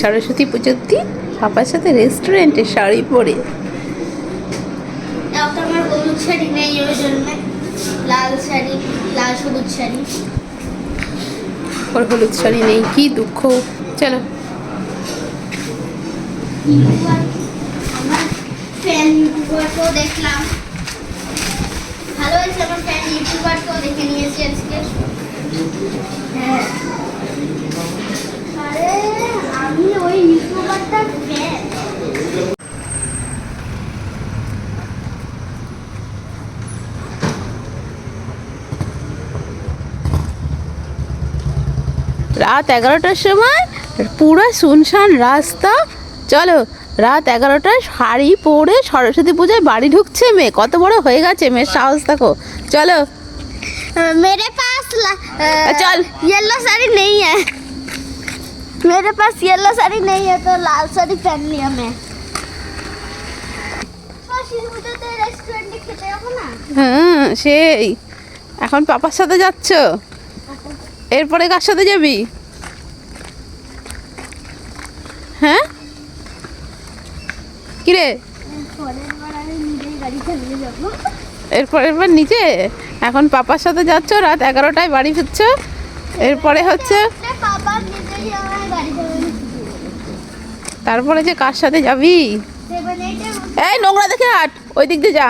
সরস্বতী পুজোর দিন পাপার সাথে রেস্টুরেন্টে শাড়ি পরে। তাও তো আমার হলুদ শাড়ি নেই, ওই জন্য লাল শাড়ি, লাল সবুজ শাড়ি। ওর হলুদ শাড়ি নেই, কি দুঃখ। চলো। আমার ফ্যান ইউটিউবারকেও দেখলাম, ভালো হয়েছে। আমার ফ্যান ইউটিউবারকেও দেখে নিয়েছি আজকে। হ্যাঁ, আরে আমি ওই ইউটিউবারটার ফ্যান। রাত 11টার সময় পুরো শুনশান রাস্তা। চলো, রাত 11টায় শাড়ি পরে সরস্বতী পূজায় বাড়ি ঢুকছে মেয়ে। কত বড় হয়ে গেছে মেয়ের সাহস, দেখো। চলো मेरे पास चल। येलो साड़ी नहीं है, मेरे पास येलो साड़ी नहीं है, तो लाल साड़ी पहन लिया मैं। रेस्टोरेंटे খেতে যাব না? হ্যাঁ, সেই এখন পাপার সাথে যাচ্ছ, এরপরে কার সাথে যাবি? হ্যাঁ, কিরে? পরের বার আমি নিজেই গাড়ি চালিয়ে যাব। এরপরের বার নিচে। এখন পাপার সাথে যাচ্ছ, রাত 11টায় বাড়ি ফিরছ। এরপরে হচ্ছে বাবা নিজেই আমার গাড়ি চালানো তারপরে যে কার সাথে যাবি? এই নোংরা দেখে হাট, ওই দিক দিয়ে যা।